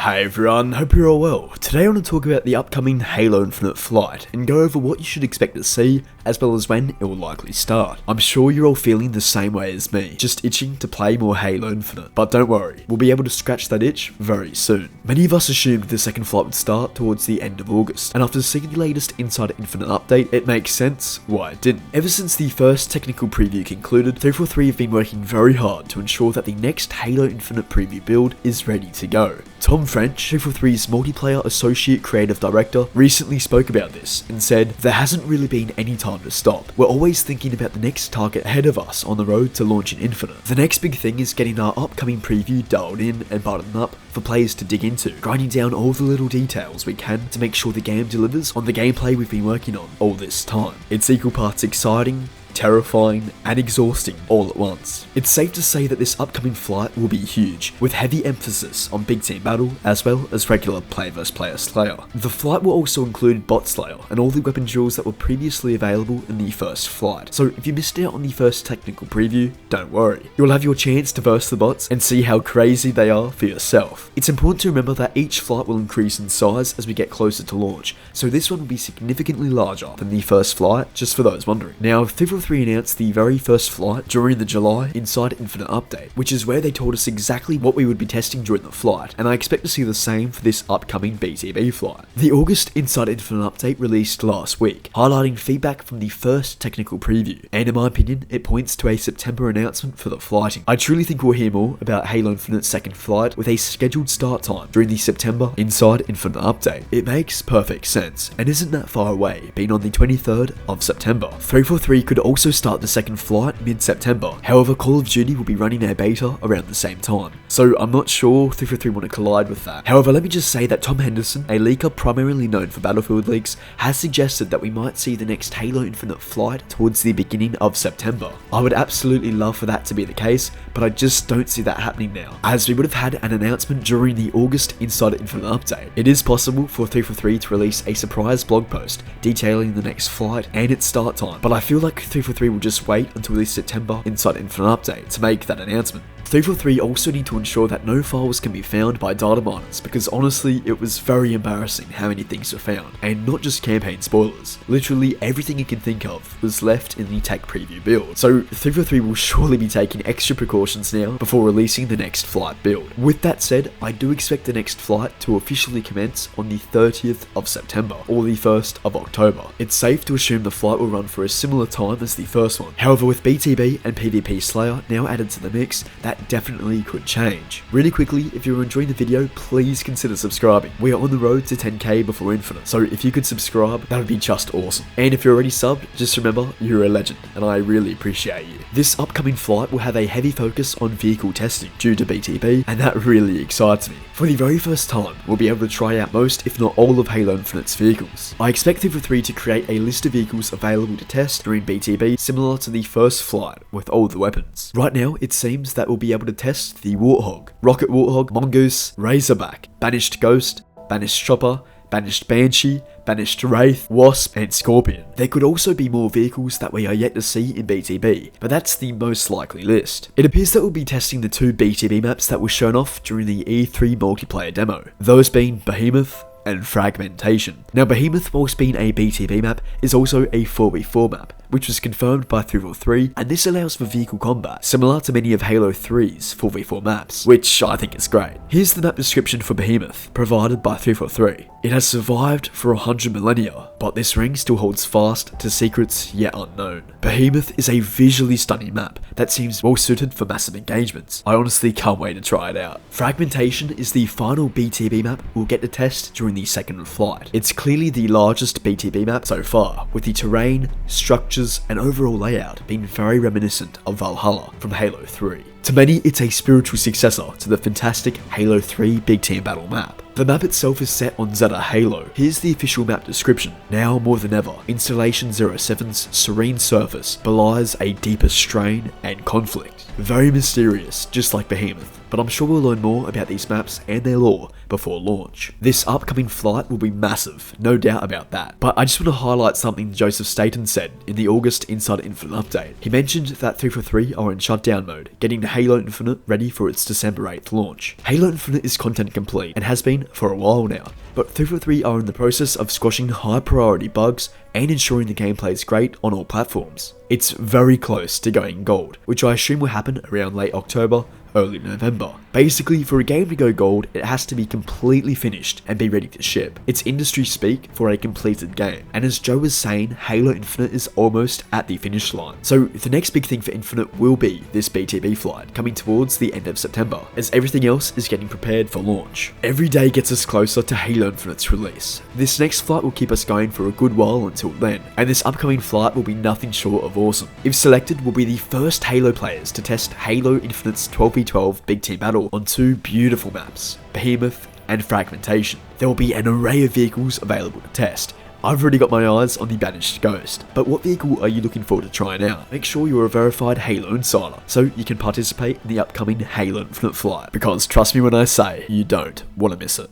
Hey everyone, hope you're all well. Today I want to talk about the upcoming Halo Infinite flight and go over what you should expect to see, as well as when it will likely start. I'm sure you're all feeling the same way as me, just itching to play more Halo Infinite. But don't worry, we'll be able to scratch that itch very soon. Many of us assumed the second flight would start towards the end of August, and after seeing the latest Inside Infinite update, it makes sense why it didn't. Ever since the first technical preview concluded, 343 have been working very hard to ensure that the next Halo Infinite preview build is ready to go. Tom French, 343's multiplayer associate creative director, recently spoke about this and said, "There hasn't really been any time to stop. We're always thinking about the next target ahead of us on the road to launching Infinite. The next big thing is getting our upcoming preview dialed in and buttoned up for players to dig into, grinding down all the little details we can to make sure the game delivers on the gameplay we've been working on all this time. It's equal parts exciting, terrifying, and exhausting all at once. It's safe to say that this upcoming flight will be huge, with heavy emphasis on big team battle as well as regular player vs player slayer. The flight will also include bot slayer and all the weapon duels that were previously available in the first flight, so if you missed out on the first technical preview, don't worry. You'll have your chance to verse the bots and see how crazy they are for yourself. It's important to remember that each flight will increase in size as we get closer to launch, so this one will be significantly larger than the first flight, just for those wondering. Now, 343 announced the very first flight during the July Inside Infinite update, which is where they told us exactly what we would be testing during the flight, and I expect to see the same for this upcoming BTB flight. The August Inside Infinite update released last week, highlighting feedback from the first technical preview, and in my opinion, it points to a September announcement for the flighting. I truly think we'll hear more about Halo Infinite's second flight with a scheduled start time during the September Inside Infinite update. It makes perfect sense, and isn't that far away, being on the 23rd of September. 343 could also start the second flight mid-September. However, Call of Duty will be running a beta around the same time, so I'm not sure 343 want to collide with that. However, let me just say that Tom Henderson, a leaker primarily known for Battlefield leaks, has suggested that we might see the next Halo Infinite flight towards the beginning of September. I would absolutely love for that to be the case, but I just don't see that happening now, as we would have had an announcement during the August Inside Infinite update. It is possible for 343 to release a surprise blog post detailing the next flight and its start time, but I feel like 343 will just wait until the September Inside Infinite update to make that announcement. 343 also need to ensure that no files can be found by data miners, because honestly it was very embarrassing how many things were found, and not just campaign spoilers. Literally everything you can think of was left in the tech preview build, so 343 will surely be taking extra precautions now before releasing the next flight build. With that said, I do expect the next flight to officially commence on the 30th of September or the 1st of October. It's safe to assume the flight will run for a similar time as the first one. However, with BTB and PvP Slayer now added to the mix, that definitely could change. Really quickly, if you're enjoying the video, please consider subscribing. We are on the road to 10k before Infinite, so if you could subscribe, that would be just awesome. And if you're already subbed, just remember, you're a legend, and I really appreciate you. This upcoming flight will have a heavy focus on vehicle testing due to BTB, and that really excites me. For the very first time, we'll be able to try out most, if not all, of Halo Infinite's vehicles. I expect 343 to create a list of vehicles available to test during BTB, similar to the first flight with all the weapons. Right now, it seems that we'll be able to test the Warthog, Rocket Warthog, Mongoose, Razorback, Banished Ghost, Banished Chopper, Banished Banshee, Banished Wraith, Wasp, and Scorpion. There could also be more vehicles that we are yet to see in BTB, but that's the most likely list. It appears that we'll be testing the two BTB maps that were shown off during the E3 multiplayer demo, those being Behemoth and Fragmentation. Now, Behemoth, whilst being a BTB map, is also a 4v4 map, which was confirmed by 343, and this allows for vehicle combat, similar to many of Halo 3's 4v4 maps, which I think is great. Here's the map description for Behemoth, provided by 343. It has survived for 100 millennia, but this ring still holds fast to secrets yet unknown. Behemoth is a visually stunning map that seems well suited for massive engagements. I honestly can't wait to try it out. Fragmentation is the final BTB map we'll get to test during the second flight. It's clearly the largest BTB map so far, with the terrain, structures, and overall layout being very reminiscent of Valhalla from Halo 3. To many, it's a spiritual successor to the fantastic Halo 3 Big Team Battle map. The map itself is set on Zeta Halo. Here's the official map description. Now more than ever, Installation 07's serene surface belies a deeper strain and conflict. Very mysterious, just like Behemoth. but I'm sure we'll learn more about these maps and their lore before launch. This upcoming flight will be massive, no doubt about that. But I just want to highlight something Joseph Staten said in the August Inside Infinite update. He mentioned that 343 are in shutdown mode, getting Halo Infinite ready for its December 8th launch. Halo Infinite is content complete and has been for a while now, but 343 are in the process of squashing high priority bugs and ensuring the gameplay is great on all platforms. It's very close to going gold, which I assume will happen around late October, early November. Basically, for a game to go gold, it has to be completely finished and be ready to ship. It's industry speak for a completed game, and as Joe was saying, Halo Infinite is almost at the finish line. So the next big thing for Infinite will be this BTB flight, coming towards the end of September, as everything else is getting prepared for launch. Every day gets us closer to Halo Infinite's release. This next flight will keep us going for a good while until then, and this upcoming flight will be nothing short of awesome. If selected, we'll be the first Halo players to test Halo Infinite's 12v12 big team battle on two beautiful maps, Behemoth and Fragmentation. There will be an array of vehicles available to test. I've already got my eyes on the Banished Ghost, but what vehicle are you looking forward to trying out? Make sure you're a verified Halo Insider, so you can participate in the upcoming Halo Infinite flight, because trust me when I say, you don't want to miss it.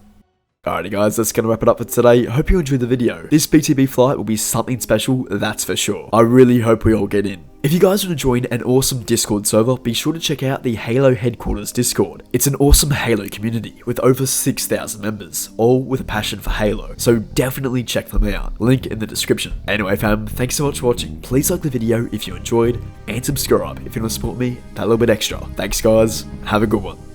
Alrighty guys, that's going to wrap it up for today. Hope you enjoyed the video. This BTB flight will be something special, that's for sure. I really hope we all get in. If you guys want to join an awesome Discord server, be sure to check out the Halo Headquarters Discord. It's an awesome Halo community with over 6,000 members, all with a passion for Halo, so definitely check them out. Link in the description. Anyway fam, thanks so much for watching. Please like the video if you enjoyed, and subscribe if you want to support me that little bit extra. Thanks guys, have a good one.